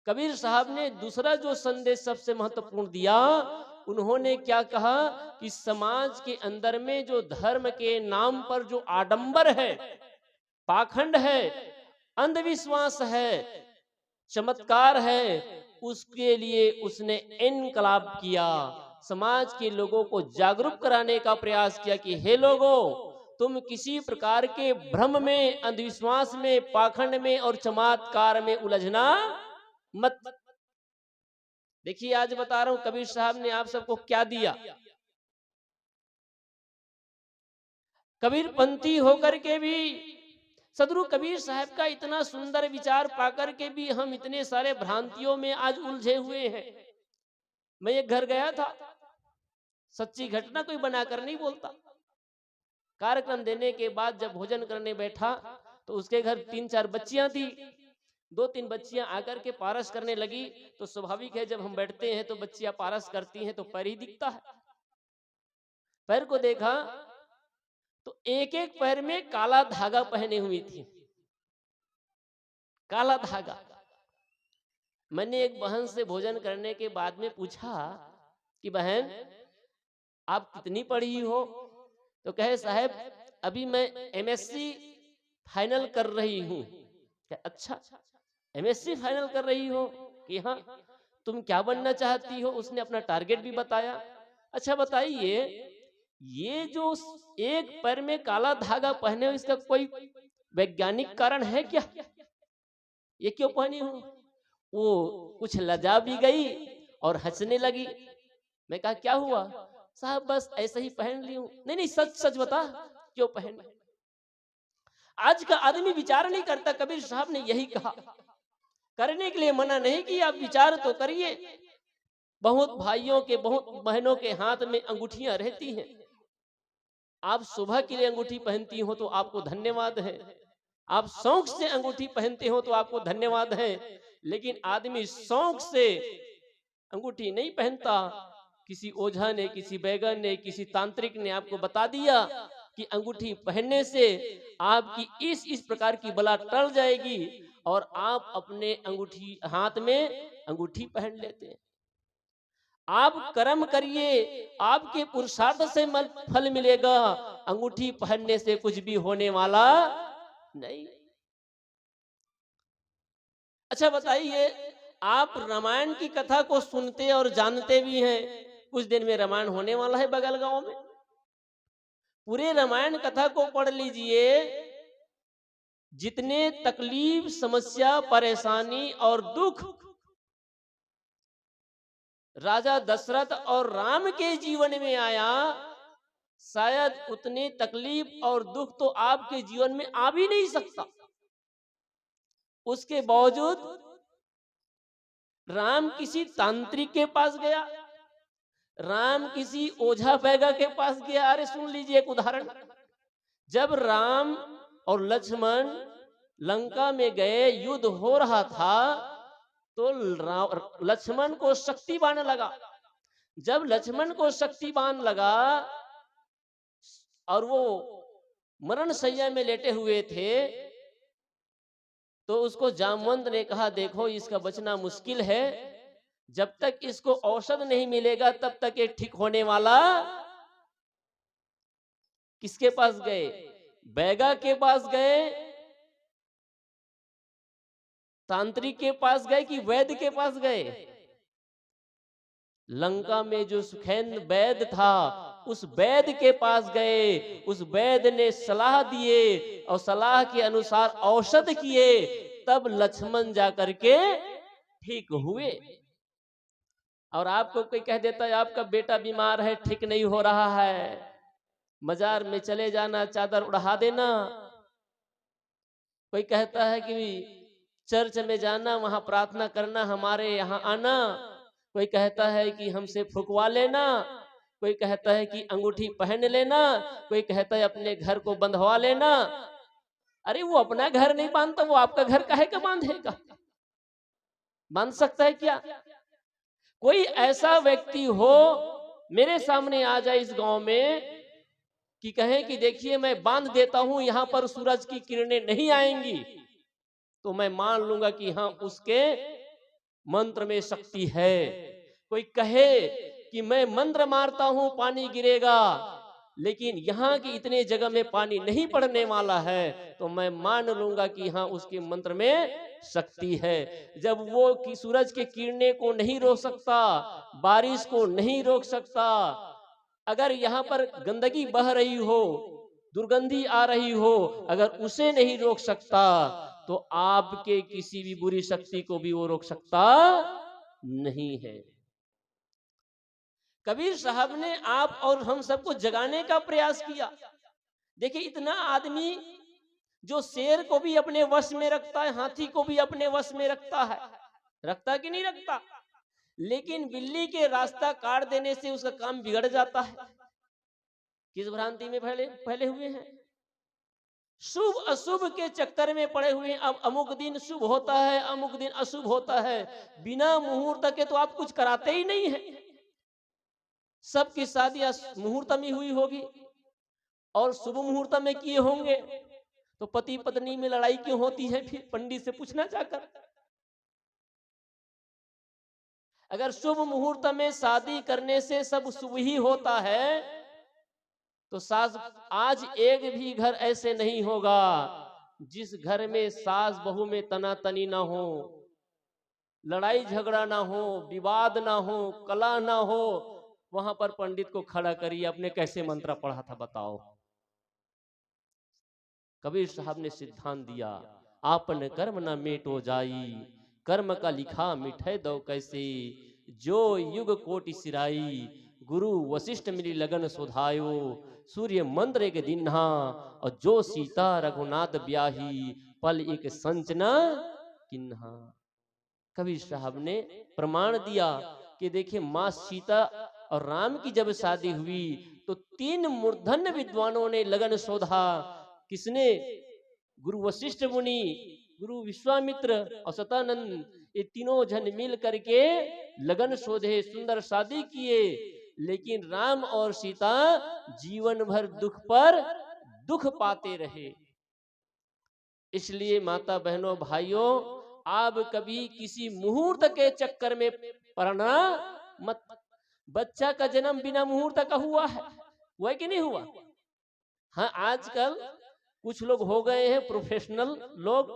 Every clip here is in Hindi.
कबीर साहब ने दूसरा जो संदेश सबसे महत्वपूर्ण दिया, उन्होंने क्या कहा कि समाज के अंदर में जो धर्म के नाम पर जो आडंबर है, पाखंड है, अंधविश्वास है, चमत्कार है, उसके लिए उसने इनकलाब किया। समाज के लोगों को जागरूक कराने का प्रयास किया कि हे लोगों, तुम किसी प्रकार के भ्रम में, अंधविश्वास में, पाखंड में और चमत्कार में उलझना मत। देखिए, आज बता रहा हूं कबीर साहब ने आप सबको क्या दिया। कबीर पंथी होकर के भी, सदगुरु कबीर साहब का इतना सुंदर विचार पाकर के भी हम इतने सारे भ्रांतियों में आज उलझे हुए हैं। मैं एक घर गया था, सच्ची घटना कोई बनाकर नहीं बोलता। कार्यक्रम देने के बाद जब भोजन करने बैठा तो उसके घर 3-4 बच्चियां थी। 2-3 बच्चियां आकर के पारस करने लगी। तो स्वाभाविक है, जब हम बैठते हैं तो बच्चियां पारस करती हैं तो पैर ही दिखता है। पैर को देखा तो एक एक पैर में काला धागा पहने हुई थी, काला धागा। मैंने एक बहन से भोजन करने के बाद में पूछा कि बहन, आप कितनी पढ़ी हो? तो कहे साहब, अभी मैं एमएससी फाइनल कर रही हूँ। अच्छा, एमएससी फाइनल कर रही हो? कि हाँ। तुम क्या बनना चाहती हो? उसने अपना टारगेट भी बताया। अच्छा बताइए, ये जो एक पैर में काला धागा पहने हो, इसका कोई वैज्ञानिक कारण है क्या? ये क्यों पहनी हो? वो कुछ लजा भी गई और हंसने लगी। मैं कहा क्या हुआ? साहब बस ऐसे ही पहन ली हूं। नहीं नहीं, सच सच बता, क्यों पहन? आज का आदमी विचार नहीं करता। कबीर साहब ने यही कहा। करने के लिए मना नहीं किया, आप विचार तो करिए। बहुत भाइयों के, बहुत बहनों के हाथ में अंगूठियां रहती हैं। आप सुबह के लिए अंगूठी पहनती हो तो आपको धन्यवाद है। आप शौक से अंगूठी पहनते हो तो आपको धन्यवाद है। लेकिन आदमी शौक से अंगूठी नहीं पहनता। किसी ओझा ने, किसी बैगन ने, किसी तांत्रिक ने आपको बता दिया कि अंगूठी पहनने से आपकी इस प्रकार की बला टल जाएगी, और आप अपने अंगूठी हाथ में अंगूठी पहन लेते हैं। आप कर्म करिए, आपके पुरुषार्थ से फल मिलेगा। अंगूठी पहनने से कुछ भी होने वाला नहीं। अच्छा बताइए, आप रामायण की कथा को सुनते और जानते भी हैं। कुछ दिन में रामायण होने वाला है बगल गांव में। पूरे रामायण कथा को पढ़ लीजिए। जितने तकलीफ, समस्या, परेशानी और दुख राजा दशरथ और राम के जीवन में आया, शायद उतने तकलीफ और दुख तो आपके जीवन में आ भी नहीं सकता। उसके बावजूद राम किसी तांत्रिक के पास गया, राम किसी ओझा बैगा के पास गया। अरे सुन लीजिए एक उदाहरण। जब राम और लक्ष्मण लंका में गए, युद्ध हो रहा था, तो लक्ष्मण को शक्तिबान लगा। जब लक्ष्मण को शक्तिबान लगा और वो मरण शैया में लेटे हुए थे, तो उसको जामवंत ने कहा देखो इसका बचना मुश्किल है, जब तक इसको औषध नहीं मिलेगा तब तक ये ठीक होने वाला। किसके पास गए? बैगा के पास गए, तांत्रिक के पास गए कि वैद्य के पास गए? लंका में जो सुखेंद्र वैद्य था, उस वैद्य के पास गए। उस वैद्य ने सलाह दिए और सलाह के अनुसार औषध किए, तब लक्ष्मण जाकर के ठीक हुए। और आपको कोई कह देता है आपका बेटा बीमार है, ठीक नहीं हो रहा है, मजार में चले जाना, चादर उड़ा देना। कोई कहता है कि चर्च में जाना, वहां प्रार्थना करना, हमारे यहाँ आना। कोई कहता है कि हमसे फुकवा लेना। कोई कहता है कि अंगूठी पहन लेना। कोई कहता है अपने घर को बंधवा लेना। अरे वो अपना घर नहीं बांधता, वो आपका घर काहे का बांधेगा? बांध सकता है क्या? कोई ऐसा व्यक्ति हो मेरे सामने आ जाए इस गांव में कि कहे कि देखिए मैं बांध देता हूं, यहां पर सूरज की किरणें नहीं आएंगी, तो मैं मान लूंगा कि हाँ, उसके मंत्र में शक्ति है। कोई कहे कि मैं मंत्र मारता हूं पानी गिरेगा, लेकिन यहाँ की इतने जगह में पानी नहीं पड़ने वाला है, तो मैं मान लूंगा कि हाँ उसके मंत्र में शक्ति है। जब वो कि सूरज के किरणें को नहीं रोक सकता, बारिश को नहीं रोक सकता, अगर यहाँ पर गंदगी बह रही हो, दुर्गंधी आ रही हो, अगर उसे नहीं रोक सकता, तो आपके किसी भी बुरी शक्ति को भी वो रोक सकता नहीं है। कबीर साहब ने आप और हम सबको जगाने का प्रयास किया। देखिए, इतना आदमी जो शेर को भी अपने वश में रखता है, हाथी को भी अपने वश में रखता है, रखता कि नहीं रखता, लेकिन बिल्ली के रास्ता काट देने से उसका काम बिगड़ जाता है। किस भ्रांति में फैले हुए हैं, शुभ अशुभ के चक्कर में पड़े हुए हैं। अब अमुक दिन शुभ होता है, अमुक दिन अशुभ होता है, बिना मुहूर्त के तो आप कुछ कराते ही नहीं है। सबकी शादी मुहूर्त में हुई होगी और शुभ मुहूर्त में किए होंगे, तो पति पत्नी में लड़ाई क्यों होती है? फिर पंडित से पूछना जाकर। अगर शुभ मुहूर्त में शादी करने से सब शुभ ही होता है, तो सास आज एक भी घर ऐसे नहीं होगा जिस घर में सास बहू में तनातनी ना हो, लड़ाई झगड़ा ना हो, विवाद ना हो, कला ना हो। वहां पर पंडित को खड़ा करिए, आपने कैसे मंत्र पढ़ा था बताओ। कबीर साहब ने सिद्धांत दिया, आपन कर्म न मेटो जाई, कर्म का लिखा मिठे दो कैसे, जो युग कोटि सिराई, गुरु वशिष्ठ मिली लगन सुधायो, सूर्य मंत्र एक दिन्हा, और जो सीता रघुनाथ ब्याही, पल एक संचना किन्हा। कबीर साहब ने प्रमाण दिया कि देखिए, मां सीता और राम की जब शादी हुई तो 3 मूर्धन्य विद्वानों ने लगन शोधा। किसने? गुरु वशिष्ठ मुनि, गुरु विश्वामित्र और सतानंद, ये तीनों जन मिल करके लगन शोधे, सुंदर शादी किए। लेकिन राम और सीता जीवन भर दुख पर दुख पाते रहे। इसलिए माता बहनों भाइयों, आप कभी किसी मुहूर्त के चक्कर में पड़ना मत। बच्चा का जन्म बिना मुहूर्त का हुआ है कि नहीं हुआ? हाँ, आजकल कुछ लोग हो गए हैं प्रोफेशनल लोग,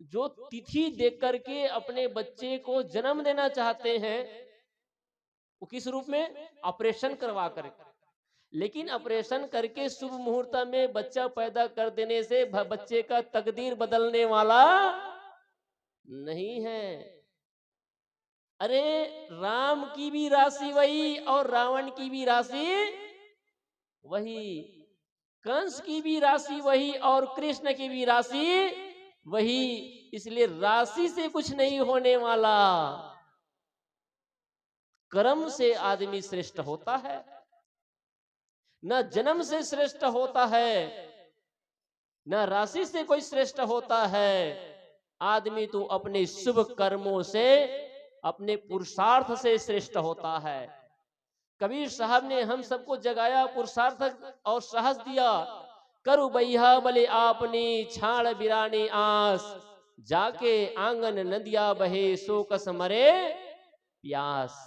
जो तिथि देख करके अपने बच्चे को जन्म देना चाहते हैं। वो किस रूप में? ऑपरेशन करवा कर। लेकिन ऑपरेशन करके शुभ मुहूर्त में बच्चा पैदा कर देने से बच्चे का तकदीर बदलने वाला नहीं है। अरे, राम की भी राशि वही और रावण की भी राशि वही, कंस की भी राशि वही और कृष्ण की भी राशि वही। इसलिए राशि से कुछ नहीं होने वाला, कर्म से आदमी श्रेष्ठ होता है, न जन्म से श्रेष्ठ होता है, न राशि से कोई श्रेष्ठ होता है। आदमी तो अपने शुभ कर्मों से, अपने पुरुषार्थ से श्रेष्ठ होता है। कबीर साहब ने हम सबको जगाया, पुरुषार्थ और साहस दिया। करु बैहा बले आपने, छाड़ बिराने आस, जाके आंगन नदिया बहे, सो कस मरे प्यास।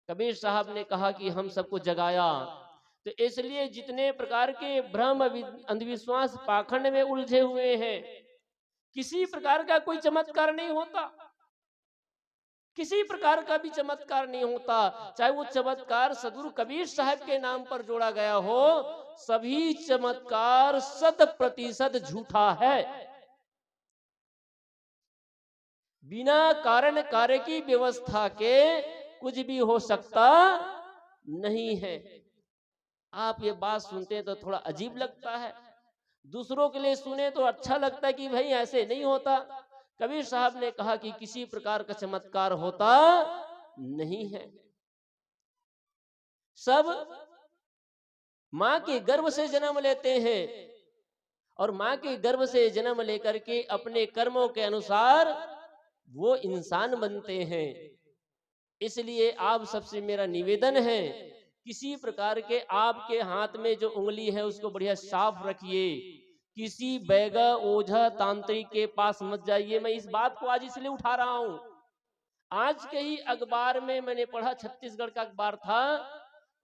कबीर साहब ने कहा कि हम सबको जगाया, तो इसलिए जितने प्रकार के भ्रम अंधविश्वास पाखंड में उलझे हुए हैं, किसी प्रकार का कोई चमत्कार नहीं होता, किसी प्रकार का भी चमत्कार नहीं होता। चाहे वो चमत्कार सदगुरु कबीर साहब के नाम पर जोड़ा गया हो, सभी चमत्कार 100% झूठा है। बिना कारण कार्य की व्यवस्था के कुछ भी हो सकता नहीं है। आप ये बात सुनते हैं तो थोड़ा अजीब लगता है, दूसरों के लिए सुने तो अच्छा लगता है कि भाई ऐसे नहीं होता। कबीर साहब ने कहा कि किसी प्रकार का चमत्कार होता नहीं है। सब मां के गर्भ से जन्म लेते हैं और मां के गर्भ से जन्म लेकर के अपने कर्मों के अनुसार वो इंसान बनते हैं। इसलिए आप सबसे मेरा निवेदन है, किसी प्रकार के आपके हाथ में जो उंगली है उसको बढ़िया साफ रखिए। किसी बैगा ओझा तांत्रिक के पास मत जाइए। मैं इस बात को आज इसलिए उठा रहा हूं, आज के ही अखबार में मैंने पढ़ा, छत्तीसगढ़ का अखबार था,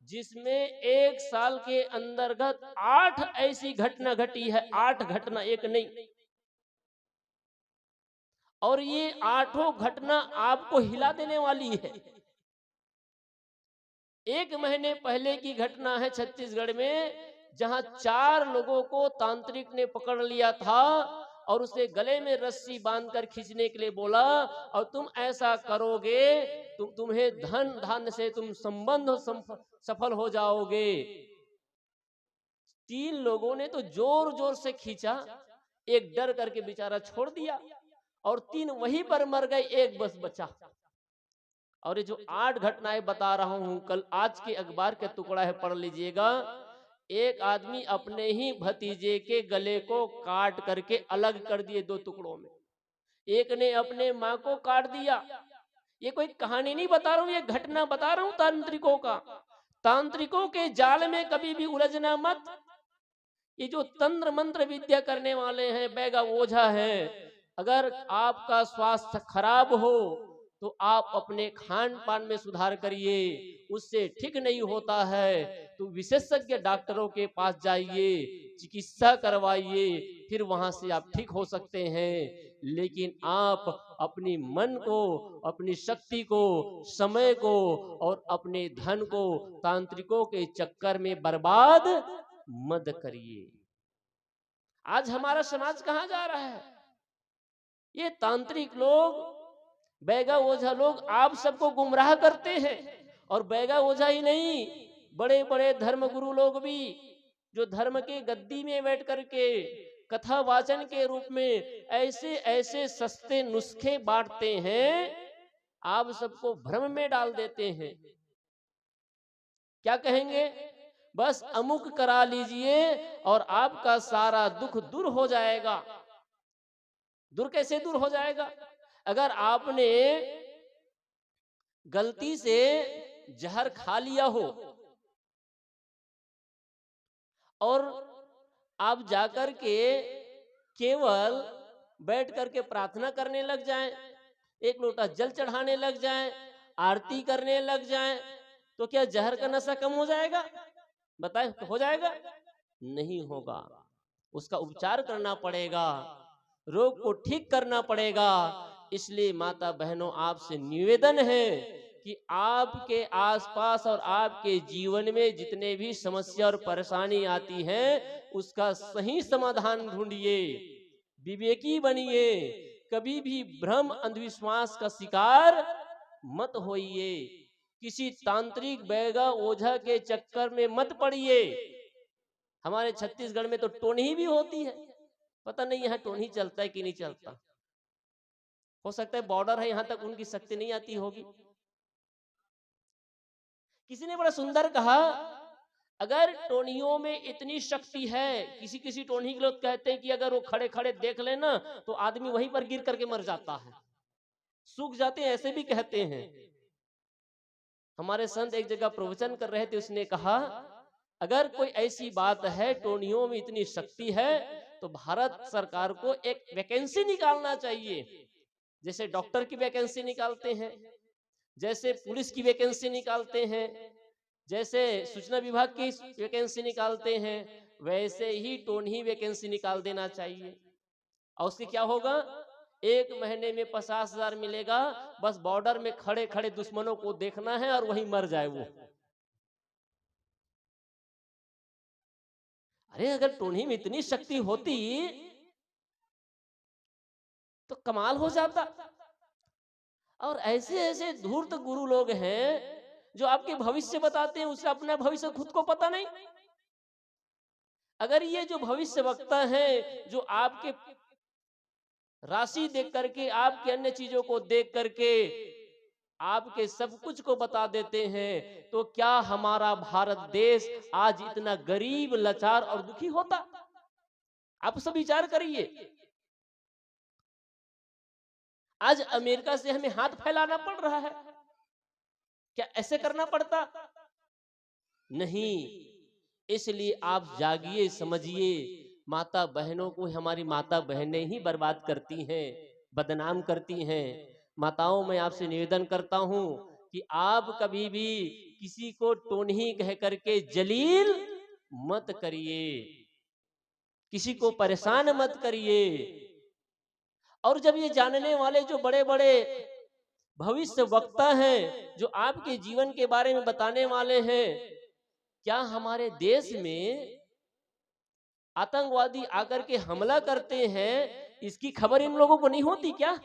जिसमें 1 साल के अंतर्गत 8 ऐसी घटना घटी है, 8 घटना, एक नहीं। और ये 8 घटना आपको हिला देने वाली है। 1 महीने पहले की घटना है छत्तीसगढ़ में, जहां 4 लोगों को तांत्रिक ने पकड़ लिया था और उसे गले में रस्सी बांधकर खींचने के लिए बोला, और तुम ऐसा करोगे तुम्हें धन धान्य से तुम सफल हो जाओगे। 3 लोगों ने तो जोर जोर से खींचा, एक डर करके बेचारा छोड़ दिया और 3 वहीं पर मर गए, एक बस बचा। और ये जो 8 घटनाएं बता रहा हूं, कल आज के अखबार के टुकड़ा है, पढ़ लीजिएगा। एक आदमी अपने ही भतीजे के गले को काट करके अलग कर दिए 2 टुकड़ों में। एक ने अपने माँ को काट दिया। ये कोई कहानी नहीं बता रहा हूं, ये घटना बता रहा हूं तांत्रिकों का। तांत्रिकों के जाल में कभी भी उलझना मत। ये जो तंत्र मंत्र विद्या करने वाले हैं, बैगा ओझा है, अगर आपका स्वास्थ्य खराब हो तो आप अपने खान पान में सुधार करिए, उससे ठीक नहीं होता है तो विशेषज्ञ डॉक्टरों के पास जाइए, चिकित्सा करवाइए, फिर वहां से आप ठीक हो सकते हैं। लेकिन आप अपनी मन को, अपनी शक्ति को, समय को और अपने धन को तांत्रिकों के चक्कर में बर्बाद मत करिए। आज हमारा समाज कहां जा रहा है? ये तांत्रिक लोग, बैगा ओझा लोग आप सबको गुमराह करते हैं। और बैगा ओझा ही नहीं, बड़े बड़े धर्मगुरु लोग भी, जो धर्म के गद्दी में बैठ करके कथा वाचन के रूप में ऐसे ऐसे सस्ते नुस्खे बांटते हैं, आप सबको भ्रम में डाल देते हैं। क्या कहेंगे? बस अमुक करा लीजिए और आपका सारा दुख दूर हो जाएगा। दूर कैसे दूर हो जाएगा? अगर आपने गलती से जहर खा लिया हो और आप जाकर के केवल बैठ करके प्रार्थना करने लग जाएं, एक लोटा जल चढ़ाने लग जाएं, आरती करने लग जाएं, तो क्या जहर का नशा कम हो जाएगा? बताएं, तो हो जाएगा? नहीं होगा। उसका उपचार करना पड़ेगा, रोग को ठीक करना पड़ेगा। इसलिए माता बहनों, आपसे निवेदन है कि आपके आसपास और आपके जीवन में जितने भी समस्या और परेशानी आती है, उसका सही समाधान ढूंढिए, विवेकी बनिए, कभी भी भ्रम अंधविश्वास का शिकार मत होइए, किसी तांत्रिक बैगा ओझा के चक्कर में मत पड़िए। हमारे छत्तीसगढ़ में तो टोनही भी होती है, पता नहीं यहाँ टोनही चलता है कि नहीं चलता। हो सकता है बॉर्डर है, यहां तक उनकी शक्ति नहीं आती होगी। किसी ने बड़ा सुंदर कहा, अगर टोनियों में इतनी शक्ति है, किसी किसी टोनी के लोग कहते हैं कि अगर वो खड़े खड़े देख लेना तो आदमी वहीं पर गिर करके मर जाता है, सूख जाते हैं, ऐसे भी कहते हैं। हमारे संत एक जगह प्रवचन कर रहे थे, उसने कहा, अगर कोई ऐसी बात है, टोनियों में इतनी शक्ति है, तो भारत सरकार को एक वैकेंसी निकालना चाहिए। जैसे डॉक्टर की वैकेंसी निकालते हैं, जैसे पुलिस की वैकेंसी निकालते हैं, जैसे सूचना विभाग की वैकेंसी निकालते हैं, वैसे ही टोनही वैकेंसी निकाल देना चाहिए। और उससे क्या होगा? 1 महीने में 50,000 मिलेगा, बस बॉर्डर में खड़े खड़े दुश्मनों को देखना है और वहीं मर जाए वो। अरे अगर टोनही में इतनी शक्ति होती तो कमाल हो जाता। और ऐसे ऐसे धूर्त गुरु लोग हैं जो आपके भविष्य बताते हैं, उसे अपना भविष्य खुद को पता नहीं। अगर ये जो भविष्य वक्ता है, जो आपके राशि देख करके, आपके अन्य चीजों को देख करके आपके सब कुछ को बता देते हैं, तो क्या हमारा भारत देश आज इतना गरीब, लाचार और दुखी होता? आप सब विचार करिए। आज अमेरिका से हमें हाथ फैलाना पड़ रहा है, क्या ऐसे करना पड़ता? नहीं। इसलिए आप जागिए, समझिए, माता बहनों को हमारी माता बहनें ही बर्बाद करती हैं, बदनाम करती हैं। माताओं, मैं आपसे निवेदन करता हूं कि आप कभी भी किसी को टोन्ही कह करके जलील मत करिए, किसी को परेशान मत करिए। और जब ये जानने वाले जो बड़े बड़े भविष्य वक्ता हैं, जो आपके जीवन के बारे में बताने वाले हैं, क्या हमारे देश में आतंकवादी आकर के हमला करते हैं, इसकी खबर इन लोगों को नहीं होती क्या?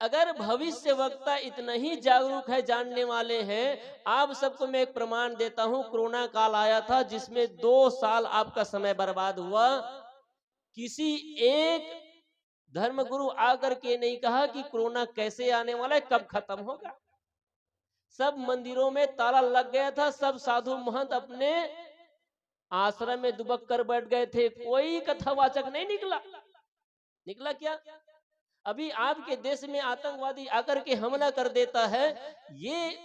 अगर भविष्य वक्ता इतना ही जागरूक है, जानने वाले हैं, आप सबको मैं एक प्रमाण देता हूं। कोरोना काल आया था जिसमें 2 साल आपका समय बर्बाद हुआ। किसी एक धर्मगुरु आकर के नहीं कहा कि कोरोना कैसे आने वाला है, कब खत्म होगा। सब मंदिरों में ताला लग गया था, सब साधु महंत अपने आश्रम में दुबक कर बैठ गए थे, कोई कथावाचक नहीं निकला। निकला क्या? अभी आपके देश में आतंकवादी आकर के हमला कर देता है, ये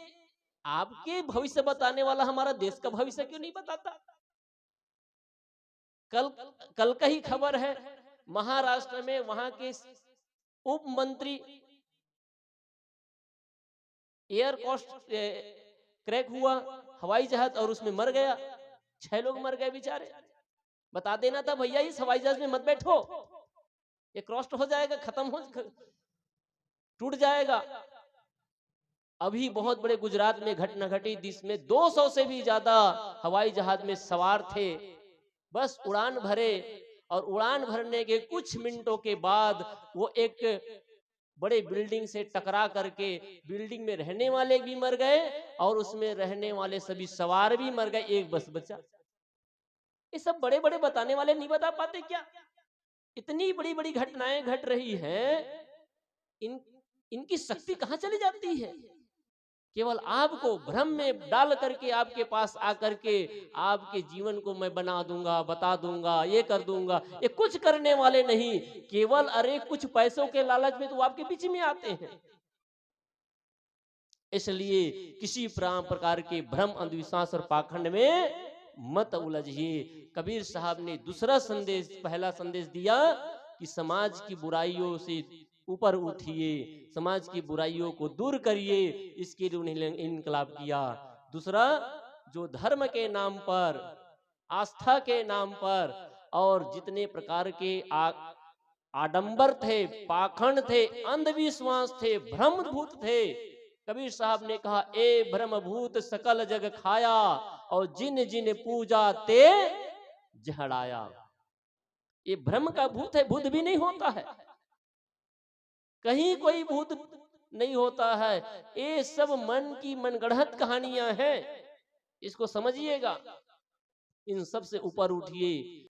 आपके भविष्य बताने वाला हमारा देश का भविष्य क्यों नहीं बताता? कल कल का ही खबर है, महाराष्ट्र में वहां के उप मंत्री एयर कोस्ट क्रैक हुआ हवाई जहाज और उसमें मर गया, 6 लोग मर गए बेचारे। बता देना था भैया इस हवाई जहाज में मत बैठो, ये क्रॉस हो जाएगा, खत्म हो टूट जाएगा। अभी बहुत बड़े गुजरात में घटना घटी जिसमें 200 से भी ज्यादा हवाई जहाज में सवार थे, बस उड़ान भरे और उड़ान भरने के कुछ मिनटों के बाद वो एक बड़े बिल्डिंग से टकरा करके बिल्डिंग में रहने वाले भी मर गए और उसमें रहने वाले सभी सवार भी मर गए, एक बस बचा। ये सब बड़े बड़े बताने वाले नहीं बता पाते क्या? इतनी बड़ी बड़ी घटनाएं घट रही हैं, इनकी शक्ति कहां चली जाती है? केवल आपको भ्रम में डाल करके आपके पास आकर के आपके जीवन को मैं बना दूंगा, बता दूंगा, ये कर दूंगा। ये कुछ करने वाले नहीं, केवल अरे कुछ पैसों के लालच में तो आपके बीच में आते हैं। इसलिए किसी प्रकार के भ्रम, अंधविश्वास और पाखंड में मत उलझिए। कबीर साहब ने दूसरा संदेश, पहला संदेश दिया कि समाज की बुराइयों से ऊपर उठिए, समाज की बुराइयों को दूर करिए, इसके लिए उन्हें इनकलाब किया। दूसरा, जो धर्म के नाम पर, आस्था के नाम पर और जितने प्रकार के आडंबर थे, पाखंड थे, अंधविश्वास थे, भ्रमभूत थे, कबीर साहब ने कहा ए भ्रमभूत सकल जग खाया और जिन जिन पूजा ते जहड़ाया। ये भ्रम का भूत है, भूत भी नहीं होता है, कहीं कोई भूत नहीं होता है, ये सब मन की मनगढ़ंत कहानियां हैं, इसको समझिएगा। इन सब से ऊपर उठिए।